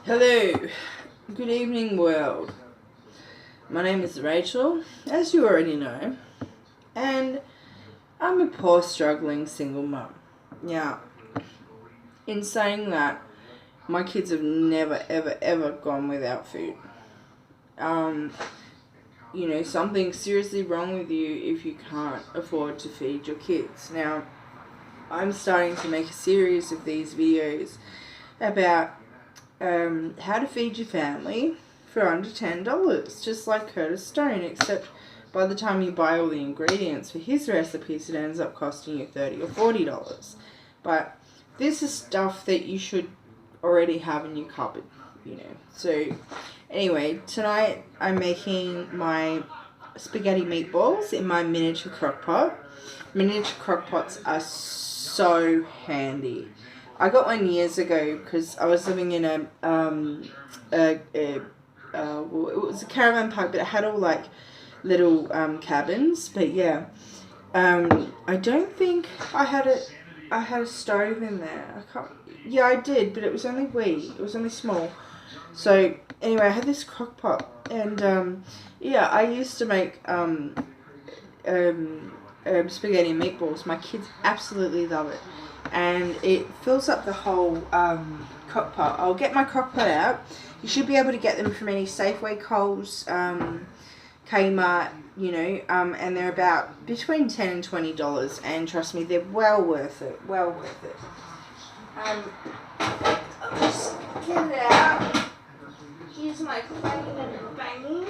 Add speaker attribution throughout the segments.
Speaker 1: Hello, good evening world. My name is Rachel, as you already know, and I'm a poor struggling single mum. Now, in saying that, my kids have never ever gone without food. Something's seriously wrong with you if you can't afford to feed your kids. Now, I'm starting to make a series of these videos about how to feed your family for under $10, just like Curtis Stone, except by the time you buy all the ingredients for his recipes, it ends up costing you $30 or $40. But this is stuff that you should already have in your cupboard, So anyway, tonight I'm making my spaghetti meatballs in my miniature crock pot. Miniature crock pots are so handy. I got one years ago because I was living in it was a caravan park, but it had all like little cabins. But yeah, I don't think I had a stove in there. I can't. Yeah, I did, but it was only wee. It was only small. So anyway, I had this crock pot, and I used to make spaghetti and meatballs. My kids absolutely love it. And it fills up the whole crock pot. I'll get my crock pot out. You should be able to get them from any Safeway, Coles, Kmart, and they're about between $10 and $20. And trust me, they're well worth it. Well worth it. I'll just get it out. Here's my clanging and banging.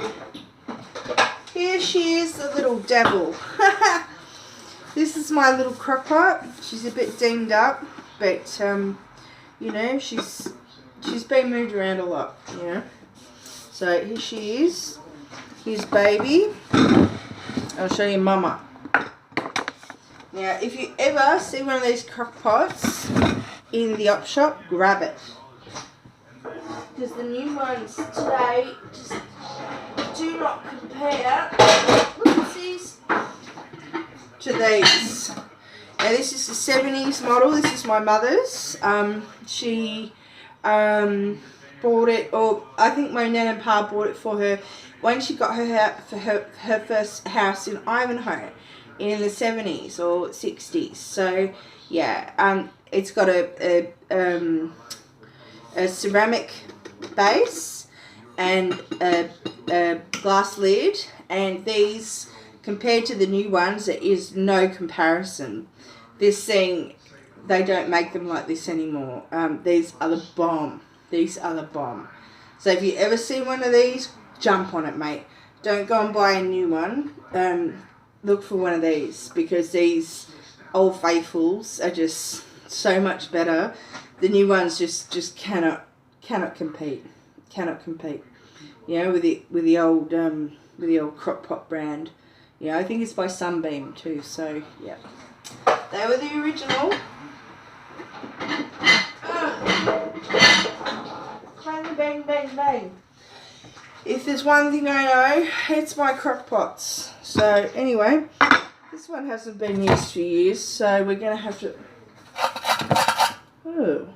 Speaker 1: Here she is, the little devil. This is my little crock pot. She's a bit dinged up, but she's been moved around a lot, So here she is. Here's baby. I'll show you mama. Now, if you ever see one of these crock pots in the op shop, grab it. Because the new ones today just do not compare. Oopsies. To these. Now this is the 70s model. This is my mother's. She bought it, or I think my nan and pa bought it for her when she got her first house in Ivanhoe in the 70s or 60s. So yeah, it's got a ceramic base and a glass lid, and these, compared to the new ones, there is no comparison. This thing, they don't make them like this anymore. These are the bomb. These are the bomb. So if you ever see one of these, jump on it, mate. Don't go and buy a new one. Look for one of these, because these Old Faithfuls are just so much better. The new ones just cannot compete. Cannot compete. With the old crock pot brand. Yeah, I think it's by Sunbeam too, so yeah. They were the original. Bang, bang, bang, bang. If there's one thing I know, it's my crock pots. So anyway, this one hasn't been used for years, so we're going to have to... Oh.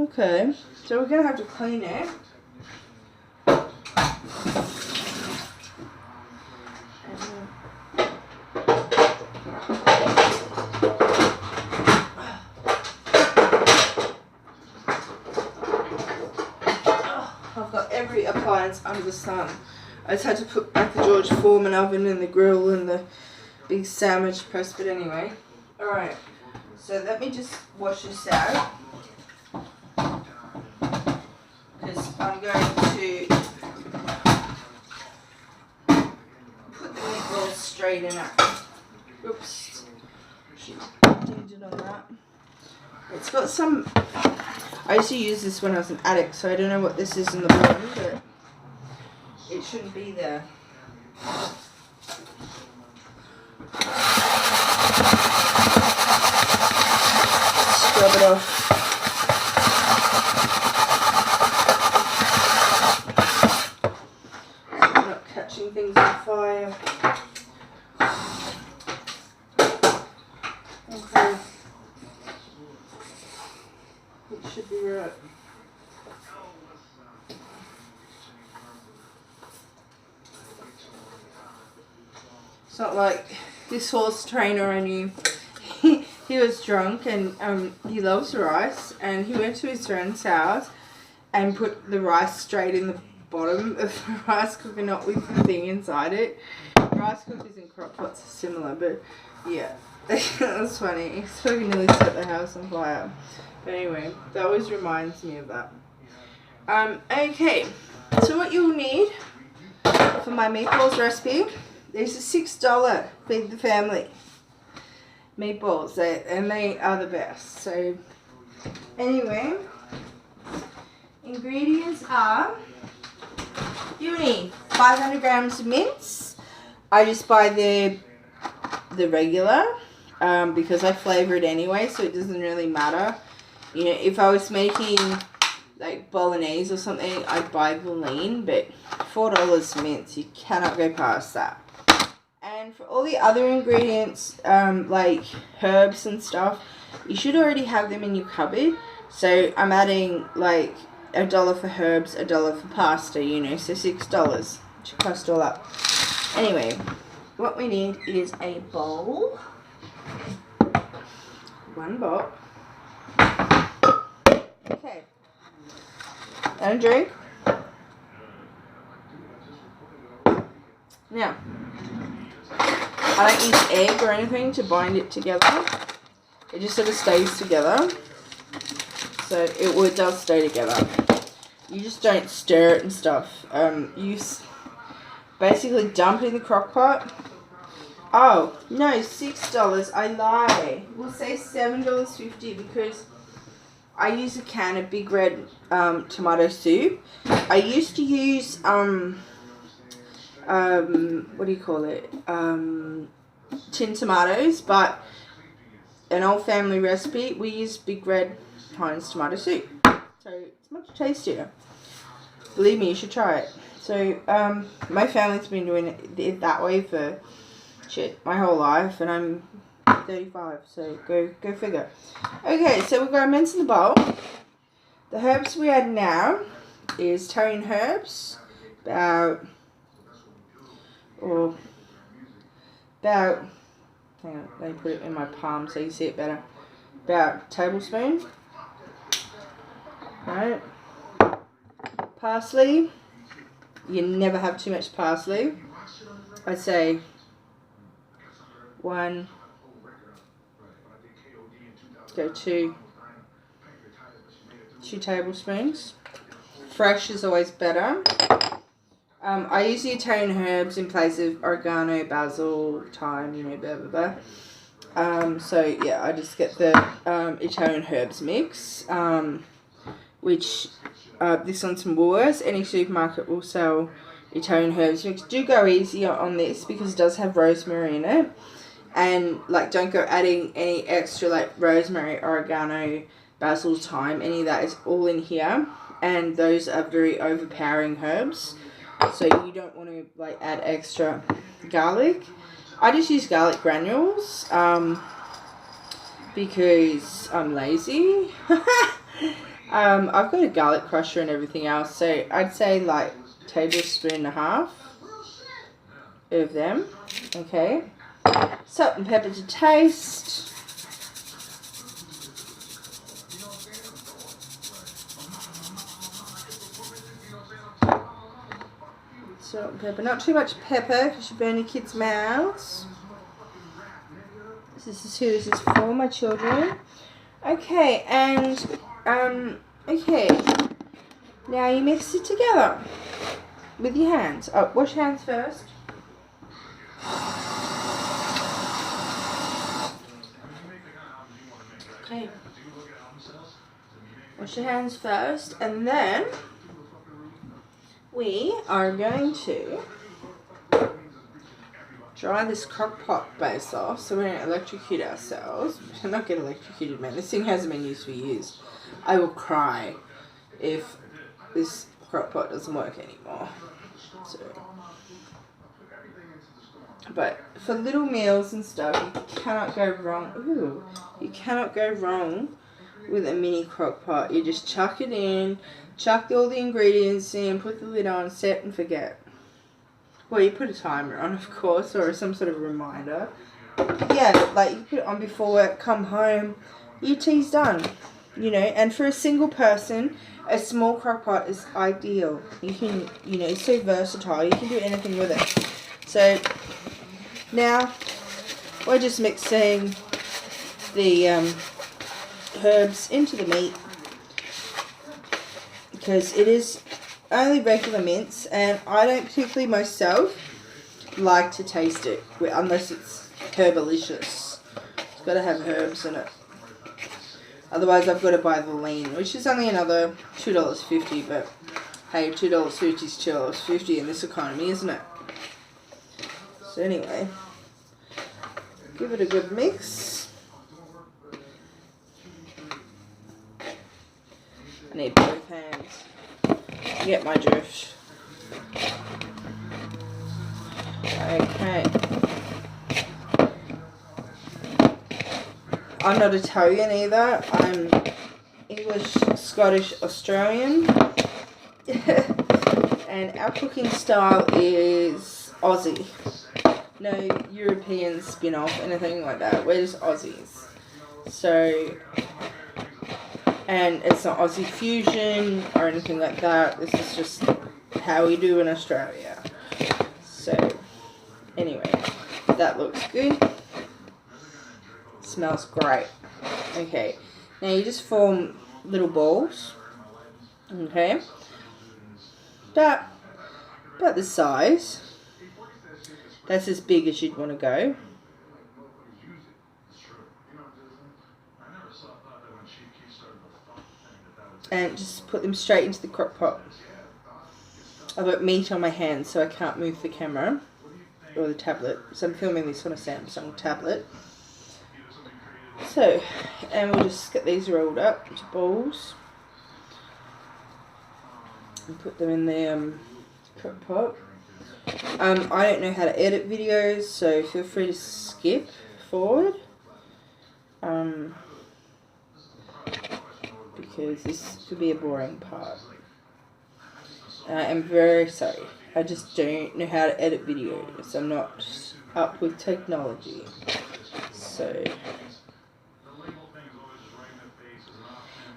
Speaker 1: Okay, so we're going to have to clean it. Every appliance under the sun. I just had to put back the George Foreman oven and the grill and the big sandwich press, but anyway. Alright, so let me just wash this out, because I'm going to put the meatballs straight in it. Oops, she dinged it on that. It's got some... I used to use this when I was an addict, so I don't know what this is in the bottom, but it shouldn't be there. Scrub it off. So I'm not catching things on fire. Okay. It should be right. It's not like this horse trainer I knew. He was drunk and he loves rice, and he went to his friend's house and put the rice straight in the bottom of the rice cooker, not with the thing inside it. Rice cookers and crock pots are similar, but yeah, that was funny. He sort of nearly set the house on fire. But anyway, that always reminds me of that. Okay, so what you'll need for my meatballs recipe, there's a $6 Feed the Family meatballs, and they are the best. So anyway, ingredients are, you need 500 grams of mince. I just buy the regular because I flavor it anyway, so it doesn't really matter. You know, if I was making like bolognese or something, I'd buy the lean, but $4 mince, you cannot go past that. And for all the other ingredients, like herbs and stuff, you should already have them in your cupboard. So I'm adding like $1 for herbs, $1 for pasta, you know, so $6 to cost all up. Anyway, what we need is a bowl, one bowl, okay, and a drink. Now, I don't use egg or anything to bind it together. It just sort of stays together. So it does stay together. You just don't stir it and stuff. You basically dump it in the crock pot. Oh, no, $6. I lie. We'll say $7.50 because I use a can of Big Red tomato soup. I used to use what do you call it? Tin tomatoes, but an old family recipe, we use Big Red Heinz tomato soup. So it's much tastier. Believe me, you should try it. So my family's been doing it that way for my whole life, and I'm 35, so go figure. Okay, so we've got mince in the bowl. The herbs we add now is Italian herbs, about, hang on, let me put it in my palm so you see it better, about a tablespoon. Right. Parsley, you never have too much parsley. I'd say 1, go 2 tablespoons. Fresh is always better. I use the Italian herbs in place of oregano, basil, thyme, you know, blah, blah, blah. So, yeah, I just get the Italian herbs mix, which this one's from Woolworths. Any supermarket will sell Italian herbs mix. Do go easier on this because it does have rosemary in it. And, like, don't go adding any extra, like, rosemary, oregano, basil, thyme. Any of that is all in here. And those are very overpowering herbs. So you don't want to, like, add extra garlic. I just use garlic granules because I'm lazy. I've got a garlic crusher and everything else. So I'd say, like, 1.5 tablespoons of them. Okay. Salt and pepper to taste. Salt and pepper. Not too much pepper because you burn your kids' mouths. This is who this is for, my children. Okay, and okay. Now you mix it together with your hands. Oh, wash your hands first. Okay. Wash your hands first, and then we are going to dry this crock pot base off so we don't electrocute ourselves. I'm not getting electrocuted, man. This thing hasn't been used for years. I will cry if this crock pot doesn't work anymore. So, but for little meals and stuff, you cannot go wrong. Ooh, you cannot go wrong with a mini crock pot. You just chuck it in, chuck all the ingredients in, put the lid on, set and forget. Well, you put a timer on, of course, or some sort of reminder. Yeah, like you put it on before work, come home, your tea's done. You know, and for a single person, a small crock pot is ideal. You can, you know, it's so versatile. You can do anything with it. So now we're just mixing the herbs into the meat, because it is only regular mince, and I don't particularly myself like to taste it unless it's herbalicious. It's got to have herbs in it. Otherwise I've got to buy the lean, which is only another $2.50, but hey, $2.50 is $2.50 in this economy, isn't it? So anyway, give it a good mix. I need both hands. You get my drift. Okay. I'm not Italian either. I'm English, Scottish, Australian. And our cooking style is Aussie. No European spin-off, anything like that. We're just Aussies. So, and it's not Aussie fusion or anything like that. This is just how we do in Australia. So, anyway, that looks good. Smells great. Okay, now you just form little balls. Okay, about this size. That's as big as you'd want to go. And just put them straight into the crock pot. I've got meat on my hands, so I can't move the camera or the tablet. So I'm filming this on a Samsung tablet. So, and we'll just get these rolled up into balls and put them in the crock pot. I don't know how to edit videos, so feel free to skip forward. Because this could be a boring part. I'm very sorry. I just don't know how to edit videos. I'm not up with technology. So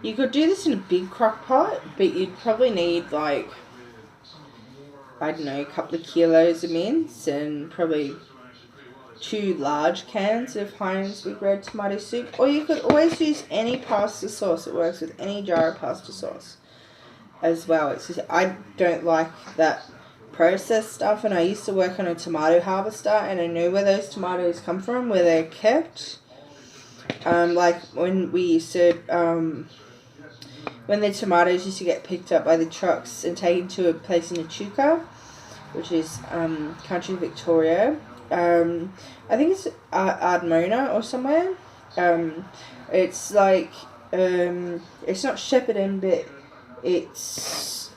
Speaker 1: you could do this in a big crock pot, but you'd probably need like, I don't know, a couple of kilos of mince and probably 2 large cans of Heinz Big Red tomato soup. Or you could always use any pasta sauce. It works with any jar of pasta sauce as well. It's just, I don't like that processed stuff, and I used to work on a tomato harvester, and I know where those tomatoes come from, where they're kept. Like when we used to, when the tomatoes used to get picked up by the trucks and taken to a place in Echuca, which is country Victoria. I think it's Ardmona or somewhere. It's like, it's not Shepparton, but it's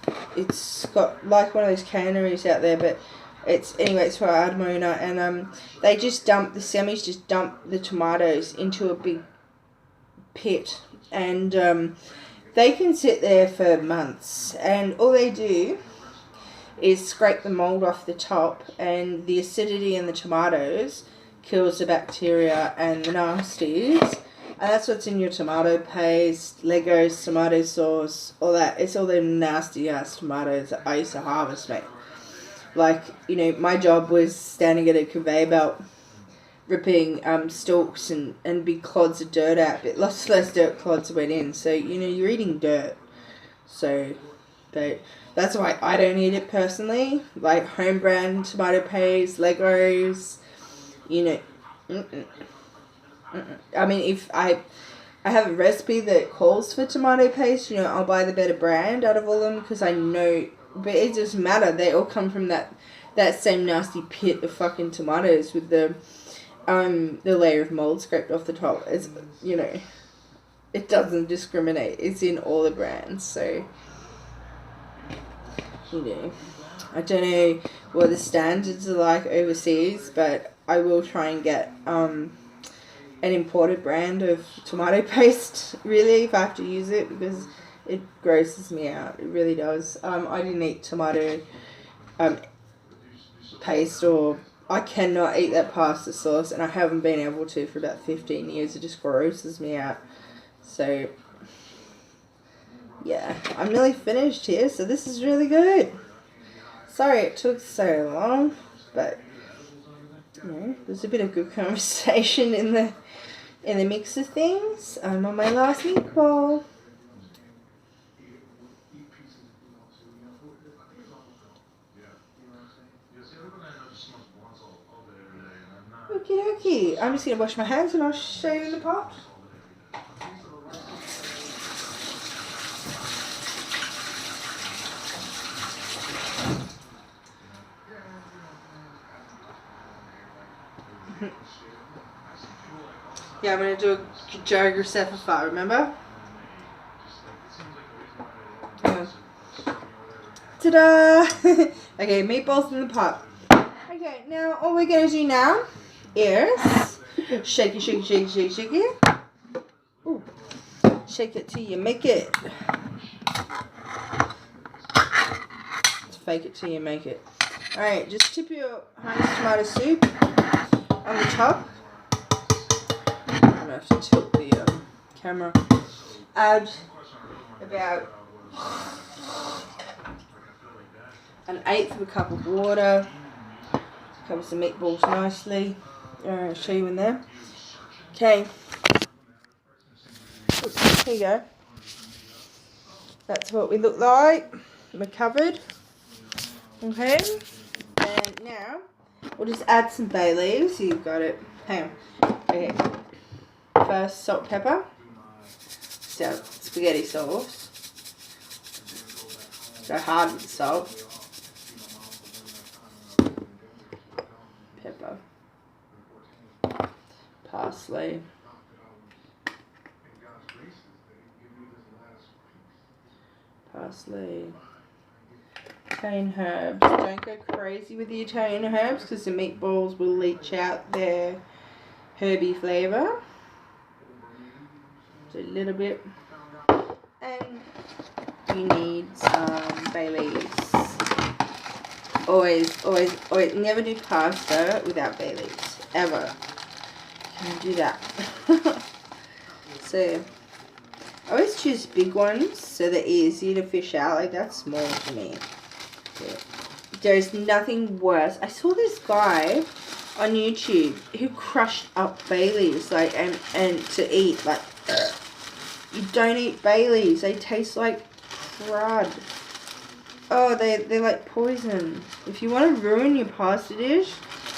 Speaker 1: got like one of those canneries out there, but it's for Ardmona, and they just dump, the semis just dump the tomatoes into a big pit, and they can sit there for months, and all they do is scrape the mold off the top, and the acidity in the tomatoes kills the bacteria and the nasties, and that's what's in your tomato paste, Legos, tomato sauce, all that. It's all the nasty ass tomatoes that I used to harvest, mate. Like, you know, my job was standing at a conveyor belt ripping stalks and big clods of dirt out, but lots less dirt clods went in, so, you know, you're eating dirt. So, that's why I don't eat it personally. Like home brand tomato paste, Legos, you know. I mean, if I have a recipe that calls for tomato paste, you know, I'll buy the better brand out of all of them, because I know, but it doesn't matter. They all come from that same nasty pit of fucking tomatoes with the layer of mold scraped off the top. It's, you know, it doesn't discriminate. It's in all the brands, so, you know, I don't know what the standards are like overseas, but I will try and get an imported brand of tomato paste, really, if I have to use it, because it grosses me out. It really does. I didn't eat tomato paste, or I cannot eat that pasta sauce, and I haven't been able to for about 15 years. It just grosses me out. So, yeah, I'm nearly finished here, so this is really good. Sorry it took so long, but you know, there's a bit of good conversation in the mix of things. I'm on my last meatball. Okie dokie. I'm just going to wash my hands and I'll show you in the pot. Yeah, I'm going to do a geography, remember? Yeah. Ta-da! Okay, meatballs in the pot. Okay, now all we're going to do now is shake it, shake it, shake it, shake it, shake it. Ooh. Shake it till you make it. Fake it till you make it. Alright, just tip your honey tomato soup on the top. I'm going to have to tilt the camera. Add about 1/8 of a cup of water. Covers the meatballs nicely. I'll show you in there. Okay. Oops, here you go. That's what we look like. We're covered. Okay. And now we'll just add some bay leaves. You've got it. Hang on. Okay. First, salt, pepper. So, spaghetti sauce. Go hard with the salt. Pepper. Parsley. Parsley. Italian herbs. Don't go crazy with the Italian herbs because the meatballs will leach out their herby flavour. So a little bit. And you need some bay leaves. Always, always, always. Never do pasta without bay leaves. Ever. Can you do that? So, I always choose big ones so they're easy to fish out. Like, that's small to me. Yeah. There's nothing worse. I saw this guy on YouTube who crushed up bay leaves, like, and to eat, like, you don't eat bay leaves. They taste like crud. Oh, they're like poison. If you want to ruin your pasta dish,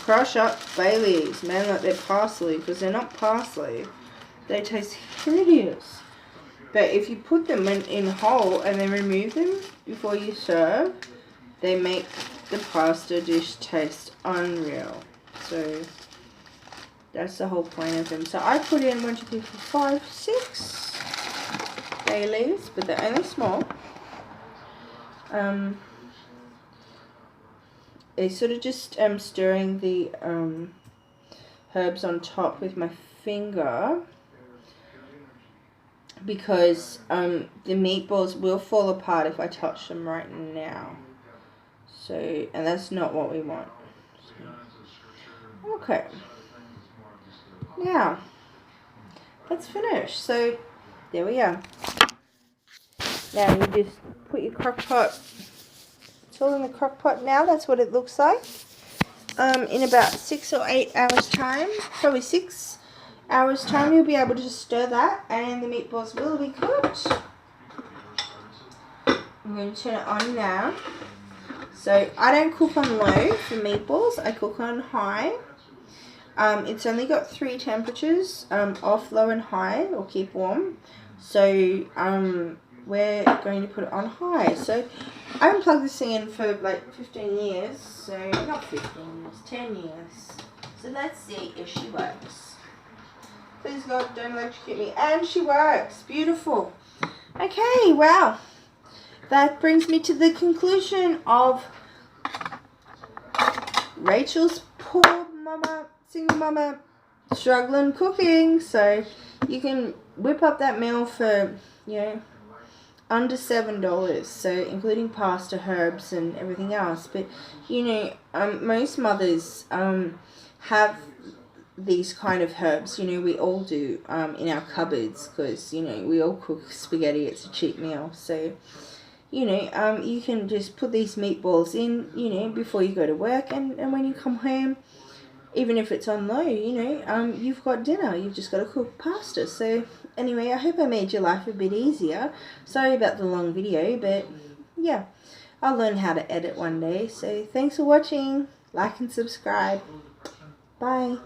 Speaker 1: crush up bay leaves, man, like they're parsley, because they're not parsley. They taste hideous. But if you put them in whole and then remove them before you serve, they make the pasta dish taste unreal. So that's the whole point of them. So I put in 1, 2, 3, 4, 5, 6 bay leaves, but they're only small. It's sort of just stirring the herbs on top with my finger, because the meatballs will fall apart if I touch them right now. So, and that's not what we want. So, okay. Now, that's finished. So, there we are. Now you just put your crock pot. It's all in the crock pot now. That's what it looks like. In about 6 or 8 hours time, probably 6 hours time, you'll be able to just stir that and the meatballs will be cooked. I'm going to turn it on now. So I don't cook on low for meatballs. I cook on high. It's only got 3 temperatures, off, low and high, or keep warm. So we're going to put it on high. So I haven't plugged this thing in for like 15 years. So not 15 years, 10 years. So let's see if she works. Please God, don't electrocute me. And she works. Beautiful. Okay, wow. That brings me to the conclusion of Rachel's poor mama, single mama, struggling cooking. So you can whip up that meal for, you know, under $7, so including pasta, herbs, and everything else. But you know, most mothers have these kind of herbs. You know, we all do in our cupboards, because you know, we all cook spaghetti. It's a cheap meal, so you know, you can just put these meatballs in, you know, before you go to work, and when you come home, even if it's on low, you know, you've got dinner. You've just got to cook pasta. So anyway, I hope I made your life a bit easier. Sorry about the long video, but yeah, I'll learn how to edit one day. So thanks for watching. Like and subscribe. Bye.